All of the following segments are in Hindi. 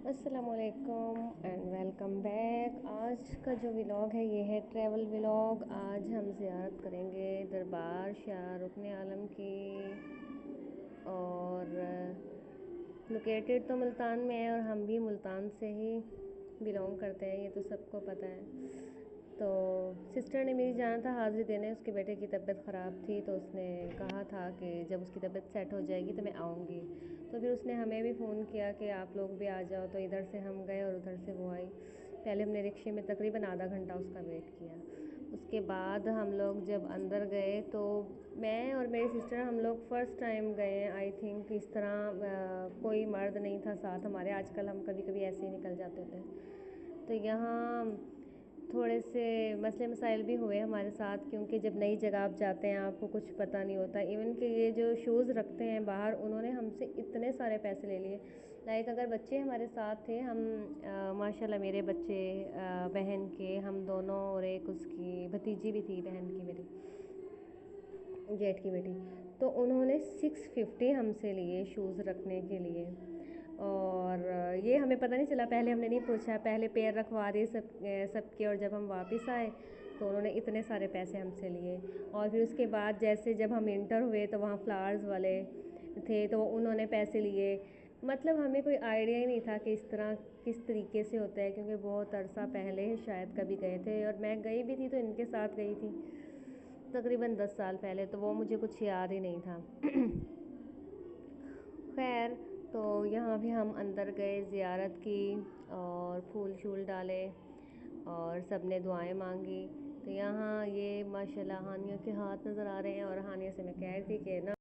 अस्सलामुअलैकुम एंड वेलकम बैक। आज का जो व्लॉग है ये है ट्रैवल व्लॉग। आज हम ज़ियारत करेंगे दरबार शाह रुकन आलम की, और लोकेटेड तो मुल्तान में है और हम भी मुल्तान से ही बिलोंग करते हैं, ये तो सबको पता है। तो सिस्टर ने मेरी जाना था हाज़िरी देने, उसके बेटे की तबीयत ख़राब थी तो उसने कहा था कि जब उसकी तबीयत सेट हो जाएगी तो मैं आऊँगी। तो फिर उसने हमें भी फ़ोन किया कि आप लोग भी आ जाओ, तो इधर से हम गए और उधर से वो आई। पहले हमने रिक्शे में तकरीबन आधा घंटा उसका वेट किया। उसके बाद हम लोग जब अंदर गए तो मैं और मेरी सिस्टर हम लोग फ़र्स्ट टाइम गए। आई थिंक इस तरह कोई मर्द नहीं था साथ हमारे। आजकल हम कभी कभी ऐसे ही निकल जाते थे। तो यहाँ थोड़े से मसले मसाइल भी हुए हमारे साथ, क्योंकि जब नई जगह आप जाते हैं आपको कुछ पता नहीं होता। इवन कि ये जो शूज़ रखते हैं बाहर, उन्होंने हमसे इतने सारे पैसे ले लिए। लाइक अगर बच्चे हमारे साथ थे, हम माशाल्लाह मेरे बच्चे, बहन के हम दोनों, और एक उसकी भतीजी भी थी बहन की, मेरी जेठ की बेटी। तो उन्होंने 650 हमसे लिए शूज़ रखने के लिए। और ये हमें पता नहीं चला, पहले हमने नहीं पूछा, पहले पैर रखवा दिए सबके। और जब हम वापस आए तो उन्होंने इतने सारे पैसे हमसे लिए। और फिर उसके बाद जैसे जब हम इंटर हुए तो वहाँ फ्लावर्स वाले थे तो उन्होंने पैसे लिए। मतलब हमें कोई आइडिया ही नहीं था कि इस तरह किस तरीके से होता है, क्योंकि बहुत अरसा पहले शायद कभी गए थे, और मैं गई भी थी तो इनके साथ गई थी तकरीबन 10 साल पहले, तो वो मुझे कुछ याद ही नहीं था। खैर, तो यहाँ भी हम अंदर गए, ज़ियारत की और फूल शूल डाले और सब ने दुआएं मांगी। तो यहाँ ये माशाल्लाह हानिया के हाथ नज़र आ रहे हैं, और हानिया से मैं कह रही थी कि ना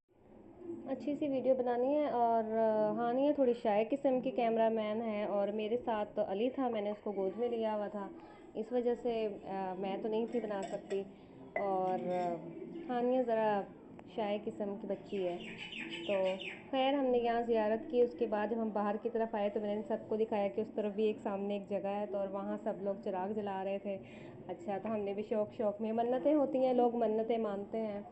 अच्छी सी वीडियो बनानी है। और हानिया थोड़ी शाय किस्म की कैमरा मैन है, और मेरे साथ तो अली था, मैंने उसको गोद में लिया हुआ था, इस वजह से मैं तो नहीं थी बना सकती। और हानिया ज़रा शाय किस्म की बच्ची है। तो खैर हमने यहाँ ज़ियारत की। उसके बाद जब हम बाहर की तरफ आए तो मैंने सबको दिखाया कि उस तरफ भी एक सामने एक जगह है, तो और वहाँ सब लोग चिराग जला रहे थे। अच्छा, तो हमने भी शौक़ शौक़ में, मन्नतें होती हैं, लोग मन्नतें मानते हैं।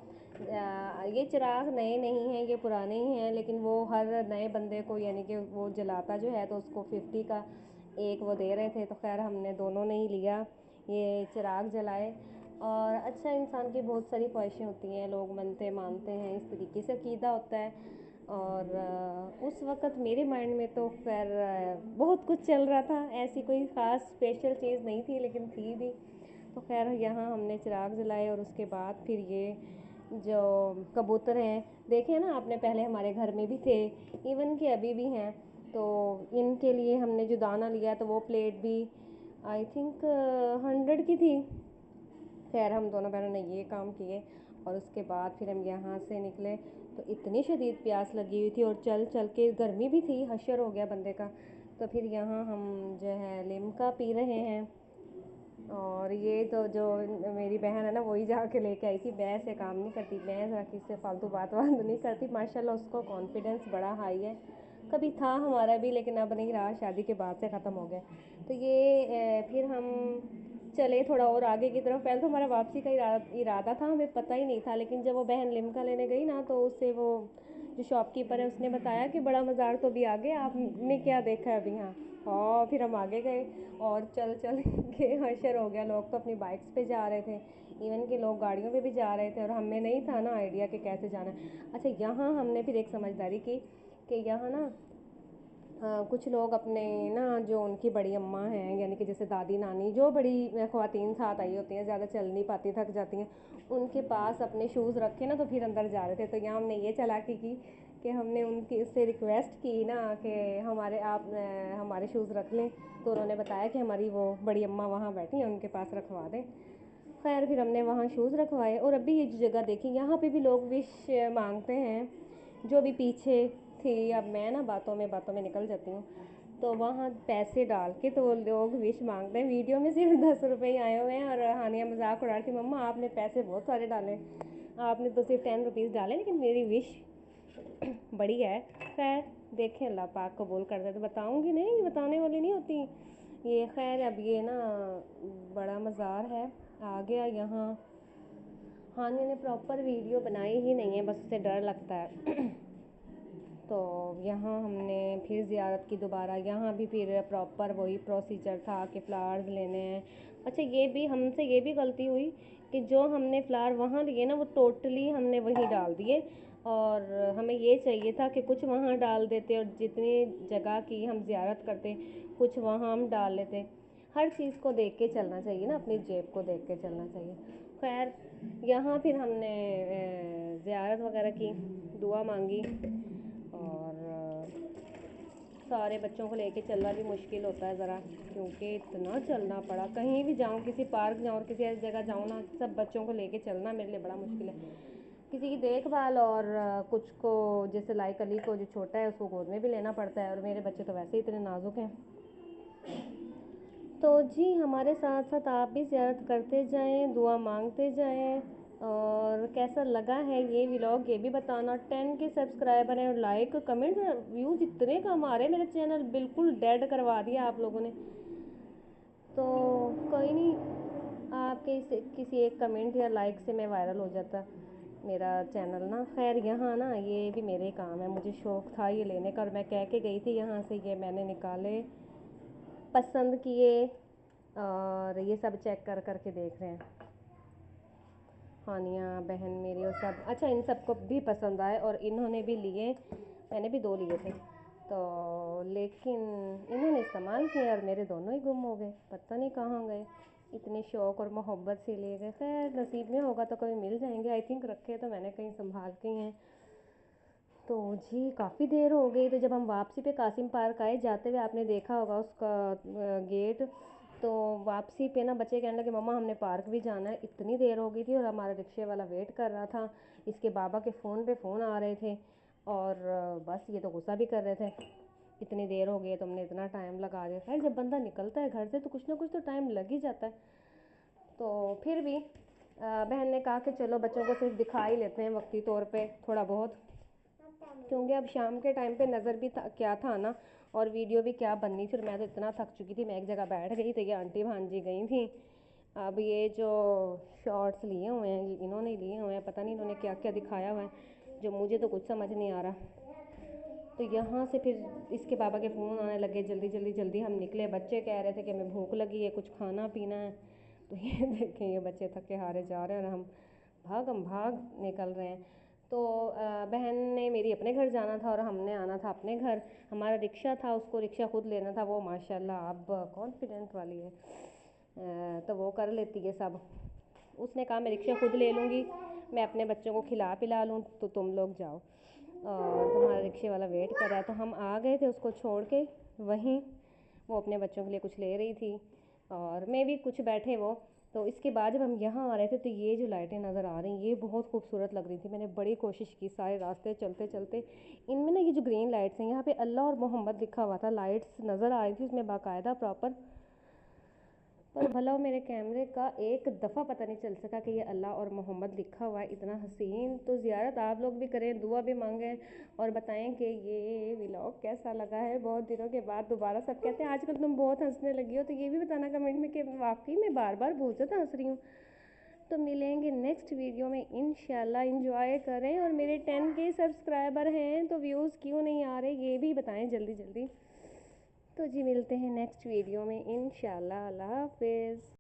ये चिराग नए नहीं हैं, ये पुराने ही हैं, लेकिन वो हर नए बंदे को, यानी कि वो जलाता जो है तो उसको 50 का एक वो दे रहे थे। तो खैर हमने दोनों ने ही लिया, ये चिराग जलाए। और अच्छा, इंसान की बहुत सारी ख्वाहिशें होती हैं, लोग मनते मानते हैं, इस तरीके से अकीदा होता है। और उस वक़्त मेरे माइंड में तो खैर बहुत कुछ चल रहा था, ऐसी कोई ख़ास स्पेशल चीज़ नहीं थी, लेकिन थी भी। तो खैर यहाँ हमने चिराग जलाए, और उसके बाद फिर ये जो कबूतर हैं, देखे ना आपने, पहले हमारे घर में भी थे, इवन कि अभी भी हैं। तो इनके लिए हमने जो दाना लिया तो वो प्लेट भी आई थिंक 100 की थी। खैर हम दोनों बहनों ने ये काम किए, और उसके बाद फिर हम यहाँ से निकले तो इतनी शदीद प्यास लगी हुई थी, और चल चल के गर्मी भी थी, हशर हो गया बंदे का। तो फिर यहाँ हम जो है लिम्का पी रहे हैं। और ये तो जो मेरी बहन है ना, वही जाके लेके आई थी। मैं से काम नहीं करती, मैं ज़रा किससे फालतू बात नहीं करती। माशाल्लाह उसको कॉन्फिडेंस बड़ा हाई है, कभी था हमारा भी, लेकिन अब नहीं रहा, शादी के बाद से ख़त्म हो गया। तो ये फिर हम चले थोड़ा और आगे की तरफ। पहले तो हमारा वापसी का इरादा था, हमें पता ही नहीं था, लेकिन जब वो बहन लिम्का लेने गई ना तो उससे वो जो शॉपकीपर है उसने बताया कि बड़ा मज़ार तो भी आगे, आपने क्या देखा है अभी यहाँ। और फिर हम आगे गए, और चल चल के हशर हो गया। लोग तो अपनी बाइक्स पे जा रहे थे, इवन के लोग गाड़ियों पे भी जा रहे थे, और हमें नहीं था ना आइडिया कि कैसे जाना है। अच्छा, यहाँ हमने फिर एक समझदारी की कि यहाँ ना कुछ लोग अपने ना, जो उनकी बड़ी अम्मा हैं, यानी कि जैसे दादी नानी, जो बड़ी ख़वातीन साथ आई होती हैं, ज़्यादा चल नहीं पाती, थक जाती हैं, उनके पास अपने शूज़ रखे ना, तो फिर अंदर जा रहे थे। तो यहाँ हमने ये चालाकी की कि हमने उनकी उससे रिक्वेस्ट की ना कि हमारे शूज़ रख लें। तो उन्होंने बताया कि हमारी वो बड़ी अम्मा वहाँ बैठी हैं, उनके पास रखवा दें। खैर फिर हमने वहाँ शूज़ रखवाए। और अभी ये जो जगह देखी, यहाँ पे भी लोग विश मांगते हैं, जो भी पीछे थी। अब मैं ना बातों में निकल जाती हूँ। तो वहाँ पैसे डाल के तो लोग विश मांगते हैं। वीडियो में सिर्फ 10 रुपये ही आए हुए हैं, और हानिया मजाक उड़ा रही थी, मम्मा आपने पैसे बहुत सारे डाले, आपने तो सिर्फ 10 रुपीज़ डाले, लेकिन मेरी विश बड़ी है। खैर देखें, अल्लाह पाक कबूल कर दे तो बताऊँगी, नहीं बताने वाली नहीं होती ये। खैर अब ये ना बड़ा मज़ार है आ गया यहाँ। हानिया ने प्रॉपर वीडियो बनाई ही नहीं है, बस उसे डर लगता है। तो यहाँ हमने फिर ज़ियारत की दोबारा, यहाँ भी फिर प्रॉपर वही प्रोसीजर था कि फ़्लावर्स लेने हैं। अच्छा ये भी हमसे ये भी गलती हुई कि जो हमने फ़्लावर वहाँ लिए ना वो टोटली हमने वहीं डाल दिए, और हमें ये चाहिए था कि कुछ वहाँ डाल देते और जितनी जगह की हम ज़ियारत करते कुछ वहाँ हम डाल लेते। हर चीज़ को देख के चलना चाहिए ना, अपनी जेब को देख के चलना चाहिए। खैर यहाँ फिर हमने ज़ियारत वगैरह की, दुआ मांगी, और सारे बच्चों को लेके चलना भी मुश्किल होता है ज़रा, क्योंकि इतना चलना पड़ा। कहीं भी जाऊँ, किसी पार्क जाऊँ और किसी ऐसी जगह जाऊँ ना, सब बच्चों को लेके चलना मेरे लिए बड़ा मुश्किल है। किसी की देखभाल, और कुछ को जैसे लाइक अली को जो छोटा है उसको गोद में भी लेना पड़ता है, और मेरे बच्चे तो वैसे ही इतने नाजुक हैं। तो जी हमारे साथ साथ आप भी ज़ियारत करते जाएं, दुआ मांगते जाएं, और कैसा लगा है ये व्लॉग ये भी बताना। 10 के सब्सक्राइबर हैं और लाइक कमेंट व्यूज़ इतने कम आ रहे हैं, मेरा चैनल बिल्कुल डेड करवा दिया आप लोगों ने। तो कोई नहीं, आपके किसी एक कमेंट या लाइक से मैं वायरल हो जाता मेरा चैनल ना। खैर यहाँ ना ये भी मेरे काम है, मुझे शौक़ था ये लेने का, और मैं कह के गई थी यहाँ से, ये मैंने निकाले, पसंद किए, और ये सब चेक कर कर के देख रहे हैं हानिया बहन मेरी और सब। अच्छा इन सबको भी पसंद आए और इन्होंने भी लिए, मैंने भी 2 लिए थे तो, लेकिन इन्होंने इस्तेमाल किए और मेरे दोनों ही गुम हो गए, पता नहीं कहाँ गए, इतने शौक़ और मोहब्बत से लिए गए। खैर नसीब में होगा तो कभी मिल जाएंगे। आई थिंक रखे तो मैंने कहीं संभाल के ही हैं। तो जी काफ़ी देर हो गई, तो जब हम वापसी पे कासिम पार्क आए, जाते हुए आपने देखा होगा उसका गेट, तो वापसी पे ना बच्चे कहने लगे मम्मा हमने पार्क भी जाना है। इतनी देर हो गई थी और हमारा रिक्शे वाला वेट कर रहा था, इसके बाबा के फ़ोन पे फ़ोन आ रहे थे, और बस ये तो गुस्सा भी कर रहे थे, इतनी देर हो गई तुमने इतना टाइम लगा दिया। खैर जब बंदा निकलता है घर से तो कुछ ना कुछ तो टाइम लग ही जाता है। तो फिर भी बहन ने कहा कि चलो बच्चों को सिर्फ दिखा ही लेते हैं वक्ती तौर पे थोड़ा बहुत, क्योंकि अब शाम के टाइम पे नज़र भी क्या था ना, और वीडियो भी क्या बननी थी, और मैं तो इतना थक चुकी थी। मैं एक जगह बैठ गई, तो ये आंटी भांजी गई थी। अब ये जो शॉर्ट्स लिए हुए हैं ये इन्होंने लिए हुए हैं, पता नहीं इन्होंने क्या क्या दिखाया हुआ है, जो मुझे तो कुछ समझ नहीं आ रहा। तो यहाँ से फिर इसके पापा के फ़ोन आने लगे, जल्दी जल्दी जल्दी हम निकले। बच्चे कह रहे थे कि हमें भूख लगी है, कुछ खाना पीना है। तो ये देखें ये बच्चे थके हारे जा रहे हैं और हम भाग निकल रहे हैं। तो बहन ने मेरी अपने घर जाना था और हमने आना था अपने घर। हमारा रिक्शा था, उसको रिक्शा खुद लेना था। वो माशाल्लाह अब कॉन्फिडेंट वाली है, तो वो कर लेती है सब। उसने कहा मैं रिक्शा खुद ले लूँगी, मैं अपने बच्चों को खिला पिला लूँ, तो तुम लोग जाओ, और तुम्हारा रिक्शे वाला वेट कर रहा है। तो हम आ गए थे उसको छोड़ के वहीं, वो अपने बच्चों के लिए कुछ ले रही थी और मैं भी कुछ बैठे वो। तो इसके बाद जब हम यहाँ आ रहे थे तो ये जो लाइटें नज़र आ रही ये बहुत खूबसूरत लग रही थी। मैंने बड़ी कोशिश की सारे रास्ते चलते चलते, इनमें ना ये जो ग्रीन लाइट्स हैं यहाँ पे अल्लाह और मोहम्मद लिखा हुआ था, लाइट्स नज़र आ रही थी उसमें बाकायदा प्रॉपर, पर भला मेरे कैमरे का एक दफ़ा पता नहीं चल सका कि ये अल्लाह और मोहम्मद लिखा हुआ है, इतना हसीन। तो ज़ियारत आप लोग भी करें, दुआ भी मांगें, और बताएं कि ये व्लॉग कैसा लगा है। बहुत दिनों के बाद दोबारा सब कहते हैं आजकल तुम बहुत हंसने लगी हो, तो ये भी बताना कमेंट में कि वाकई में बार बार बहुत ज़्यादा हंस रही हूँ। तो मिलेंगे नेक्स्ट वीडियो में इंशाल्लाह, इंजॉय करें। और मेरे 10 के सब्सक्राइबर हैं तो व्यूज़ क्यों नहीं आ रहे ये भी बताएं जल्दी जल्दी। तो जी मिलते हैं नेक्स्ट वीडियो में इंशाल्लाह। अल्लाह हाफिज़।